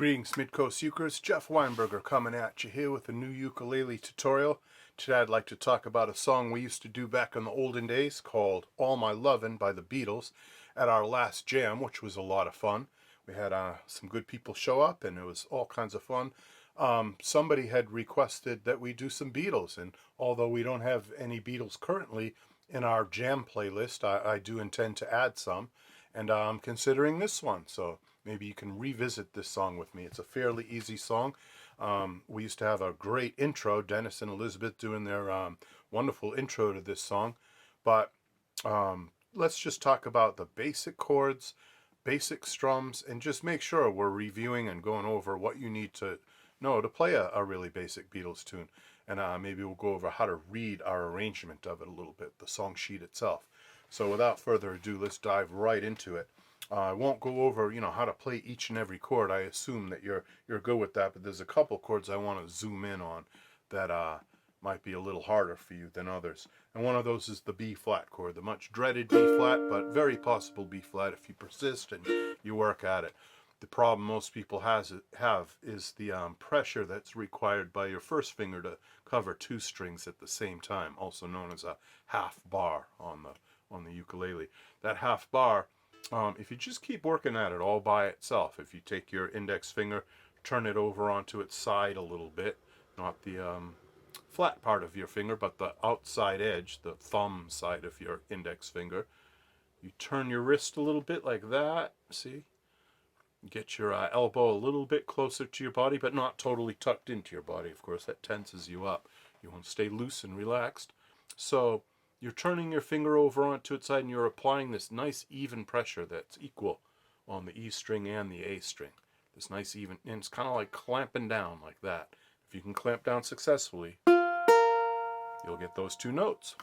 Greetings Midcoast Ukers, Jeff Weinberger coming at you here with a new ukulele tutorial. Today I'd like to talk about a song we used to do back in the olden days called All My Lovin' by the Beatles at our last jam, which was a lot of fun. We had some good people show up and it was all kinds of fun. Somebody had requested that we do some Beatles, and although we don't have any Beatles currently in our jam playlist, I do intend to add some, and I'm considering this one, so maybe you can revisit this song with me. It's a fairly easy song. We used to have a great intro, Dennis and Elizabeth doing their wonderful intro to this song, but let's just talk about the basic chords, basic strums, and just make sure we're reviewing and going over what you need to know to play a really basic Beatles tune. And maybe we'll go over how to read our arrangement of it a little bit, the song sheet itself. So without further ado, let's dive right into it. I won't go over, how to play each and every chord. I assume that you're good with that, but there's a couple chords I want to zoom in on that might be a little harder for you than others. And one of those is the B flat chord, the much dreaded B flat, but very possible B flat if you persist and you work at it. The problem most people have is the pressure that's required by your first finger to cover two strings at the same time, also known as a half bar on the ukulele. That half bar, if you just keep working at it all by itself, if you take your index finger, turn it over onto its side a little bit, not the flat part of your finger, but the outside edge, the thumb side of your index finger, you turn your wrist a little bit like that, see? Get your elbow a little bit closer to your body, but not totally tucked into your body, of course. That tenses you up. You want to stay loose and relaxed. So you're turning your finger over onto its side and you're applying this nice even pressure that's equal on the E string and the A string. This nice even, and it's kind of like clamping down like that. If you can clamp down successfully, you'll get those two notes.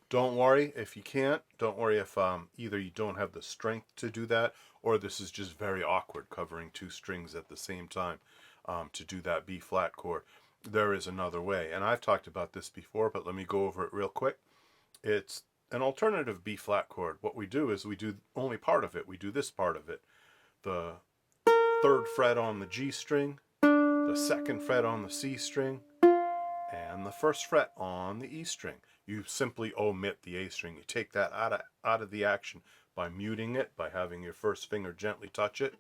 Don't worry if you can't. Don't worry if either you don't have the strength to do that, or this is just very awkward covering two strings at the same time to do that B flat chord. There is another way, and I've talked about this before, but let me go over it real quick. It's an alternative B flat chord. What we do is we do only part of it. We do this part of it. The third fret on the G string, the second fret on the C string, and the first fret on the E string. You simply omit the A string. You take that out of the action by muting it, by having your first finger gently touch it,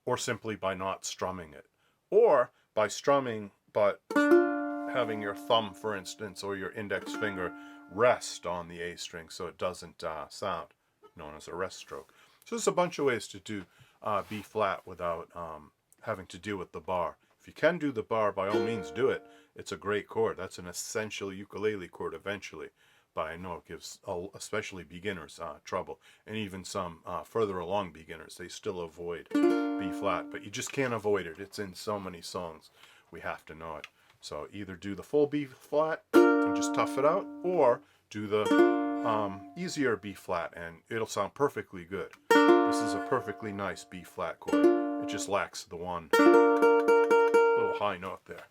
or simply by not strumming it. Or by strumming, but having your thumb, for instance, or your index finger rest on the A string so it doesn't sound, known as a rest stroke. So there's a bunch of ways to do B flat without having to deal with the bar. If you can do the bar, by all means do it. It's a great chord. That's an essential ukulele chord eventually. But I know it gives especially beginners trouble. And even some further along beginners, they still avoid B flat. But you just can't avoid it. It's in so many songs. We have to know it. So either do the full B flat and just tough it out, or do the easier B flat and it'll sound perfectly good. This is a perfectly nice B flat chord. It just lacks the one little high note there.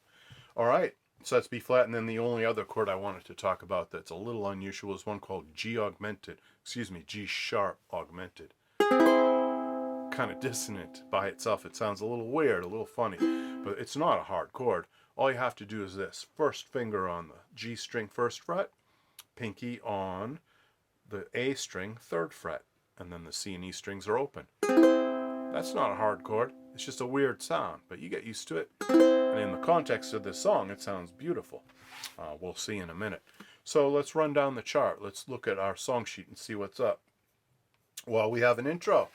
All right, so that's B flat, and then the only other chord I wanted to talk about that's a little unusual is one called G sharp augmented. Kind of dissonant by itself. It sounds a little weird, a little funny, but it's not a hard chord. All you have to do is this: first finger on the G string, first fret, pinky on the A string, third fret, and then the C and E strings are open. That's not a hard chord. It's just a weird sound, but you get used to it. And in the context of this song, it sounds beautiful. We'll see in a minute. So let's run down the chart. Let's look at our song sheet and see what's up. Well, we have an intro,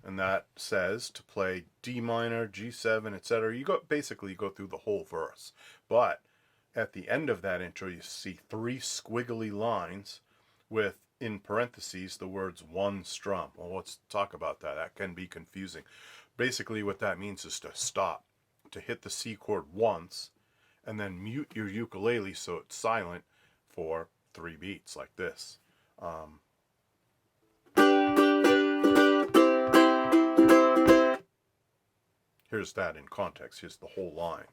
and that says to play D minor, G7, etc. You basically go through the whole verse. But at the end of that intro, you see three squiggly lines with, in parentheses, the words one strum. Well, let's talk about that. That can be confusing. Basically, what that means is to stop, to hit the C chord once, and then mute your ukulele so it's silent for 3 beats like this. Here's that in context. Here's the whole line.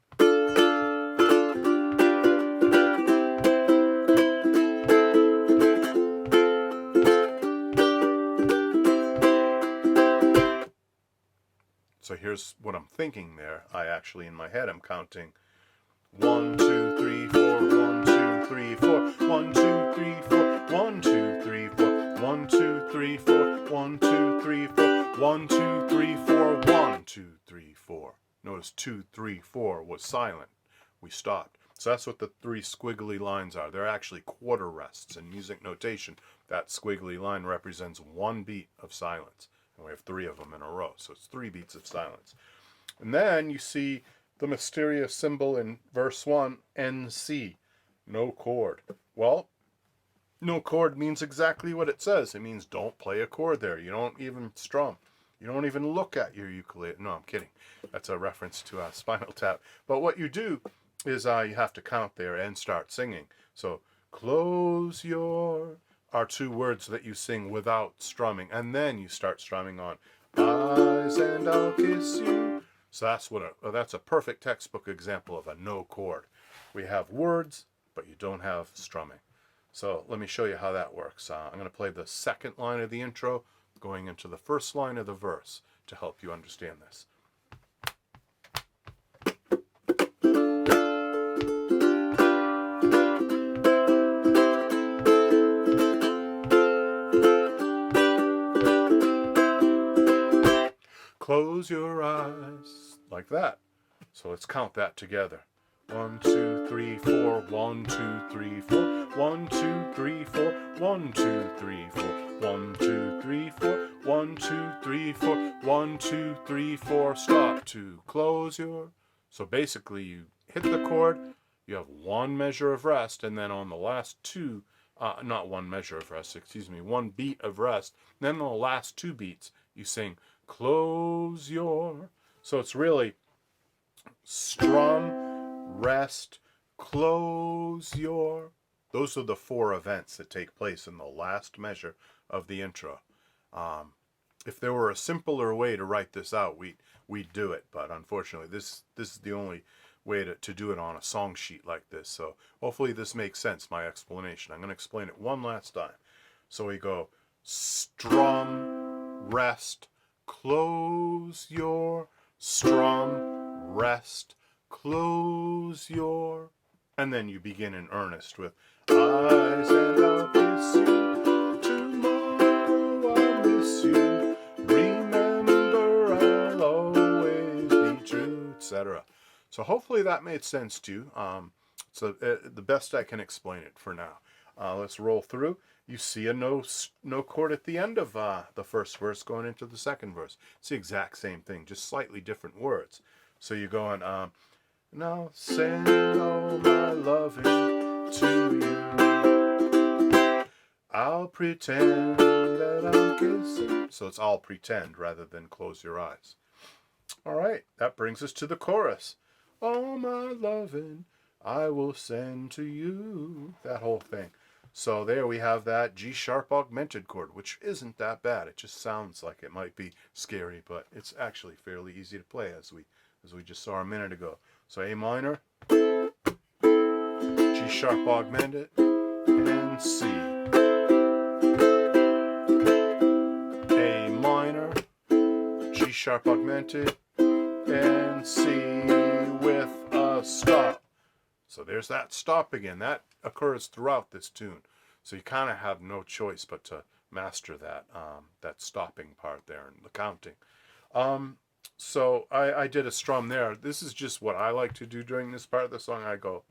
here's what I'm thinking there. I actually, in my head, I'm counting 1, 2, 3, 4, 1, 2, 3, 4, 1, 2, 3, 4, 1, 2, 3, 4, 1, 2, 3, 4, 1, 2, 3, 4, 1, 2, 3, 4, 1, 2, 3, 4. Notice 2, 3, 4 was silent. We stopped. So that's what the three squiggly lines are. They're actually quarter rests in music notation. That squiggly line represents one beat of silence. And we have three of them in a row. So it's 3 beats of silence. And then you see the mysterious symbol in verse 1, NC, no chord. Well, no chord means exactly what it says. It means don't play a chord there. You don't even strum. You don't even look at your ukulele. No, I'm kidding. That's a reference to Spinal Tap. But what you do is you have to count there and start singing. So close your are 2 words that you sing without strumming, and then you start strumming on eyes and I'll kiss you. So that's a perfect textbook example of a no chord. We have words, but you don't have strumming. So let me show you how that works. I'm going to play the second line of the intro going into the first line of the verse to help you understand this. Close your eyes, like that. So let's count that together. 1, 2, 3, 4, 1, 2, 3, 4, 1, 2, 3, 4, 1, 2, 3, 4, 1, 2, 3, 4, 1, 2, 3, 4, 1, 2, 3, 4, stop to close your. So basically you hit the chord, you have one measure of rest, and then on the last two, not one measure of rest, excuse me, one beat of rest, then on the last 2 beats, you sing close your. So it's really strum, rest, close your. Those are the 4 events that take place in the last measure of the intro. If there were a simpler way to write this out, we'd do it. But unfortunately, this is the only way to do it on a song sheet like this. So hopefully this makes sense, my explanation. I'm going to explain it one last time. So we go strum, rest, close your, strum, rest, close your, and then you begin in earnest with eyes and I'll kiss you, tomorrow I'll miss you, remember I'll always be true, etc. So hopefully that made sense to you. So the best I can explain it for now. Let's roll through. You see a no chord at the end of the first verse going into the second verse. It's the exact same thing, just slightly different words. So you're going, now send all my loving to you. I'll pretend that I'm kissing. So it's all pretend rather than close your eyes. All right, that brings us to the chorus. All my loving I will send to you. That whole thing. So there we have that G-sharp augmented chord, which isn't that bad. It just sounds like it might be scary, but it's actually fairly easy to play, as we just saw a minute ago. So A minor, G-sharp augmented, and C. A minor, G-sharp augmented, and C with a stop. So there's that stop again. That occurs throughout this tune. So you kind of have no choice but to master that that stopping part there and the counting. So I did a strum there. This is just what I like to do during this part of the song. I go.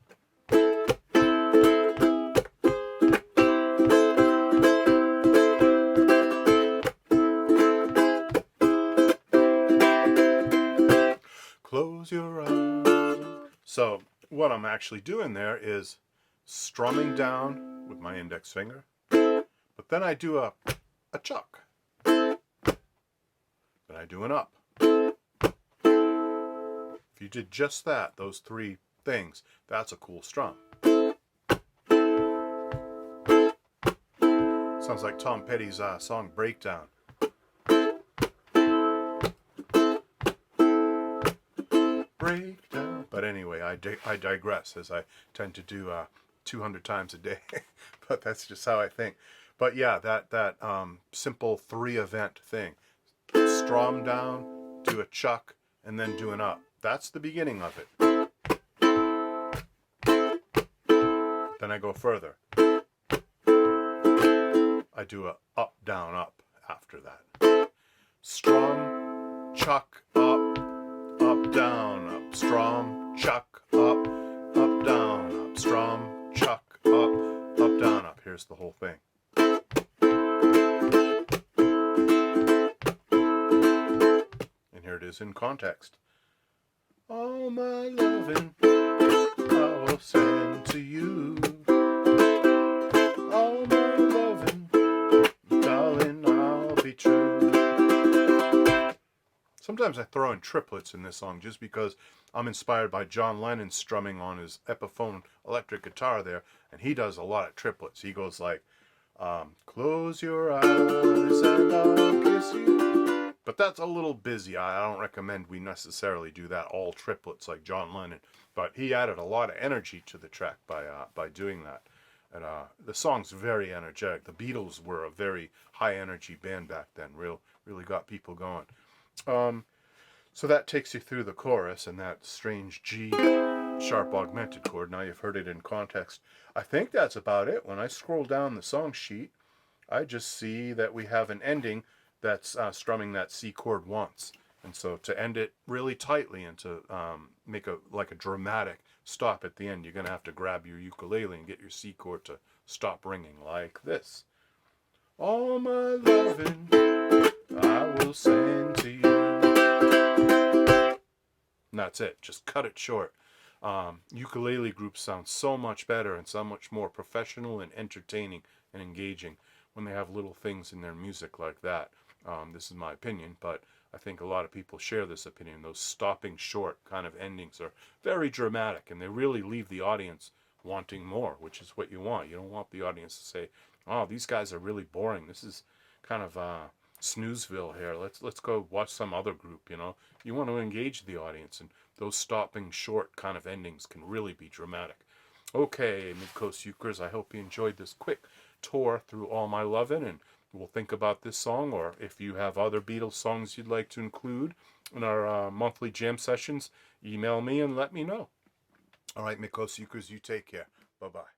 Close your eyes. So what I'm actually doing there is strumming down with my index finger, but then I do a chuck, then I do an up. If you did just that, those 3 things, that's a cool strum. Sounds like Tom Petty's song Breakdown. Breakdown. But anyway, I digress, as I tend to do 200 times a day. But that's just how I think. But yeah, that simple 3 event thing. Strum down, do a chuck, and then do an up. That's the beginning of it. Then I go further. I do a up, down, up after that. Strum, chuck, up, down, up. Strum, chuck, up, down, up. Strum, chuck, up, down, up. Here's the whole thing. And here it is in context. All my loving I will send to you. All my loving, darling, I'll be true. Sometimes I throw in triplets in this song just because I'm inspired by John Lennon strumming on his Epiphone electric guitar there, and he does a lot of triplets. He goes like, close your eyes and I'll kiss you. But that's a little busy. I don't recommend we necessarily do that all triplets like John Lennon. But he added a lot of energy to the track by doing that. And the song's very energetic. The Beatles were a very high energy band back then. Really got people going. So that takes you through the chorus and that strange G sharp augmented chord. Now you've heard it in context. I think that's about it. When I scroll down the song sheet, I just see that we have an ending that's strumming that C chord once. And so to end it really tightly and to make a dramatic stop at the end, you're going to have to grab your ukulele and get your C chord to stop ringing like this. All my loving I will send to you. And that's it. Just cut it short. Ukulele groups sound so much better and so much more professional and entertaining and engaging when they have little things in their music like that. This is my opinion, but I think a lot of people share this opinion. Those stopping short kind of endings are very dramatic, and they really leave the audience wanting more, which is what you want. You don't want the audience to say, oh, these guys are really boring. This is kind of snoozeville here. Let's go watch some other group, you know. You want to engage the audience, and those stopping short kind of endings can really be dramatic. Okay, Midcoast Ukers, I hope you enjoyed this quick tour through All My Lovin', and we'll think about this song, or if you have other Beatles songs you'd like to include in our monthly jam sessions, email me and let me know. All right, Midcoast Ukers, you take care. Bye-bye.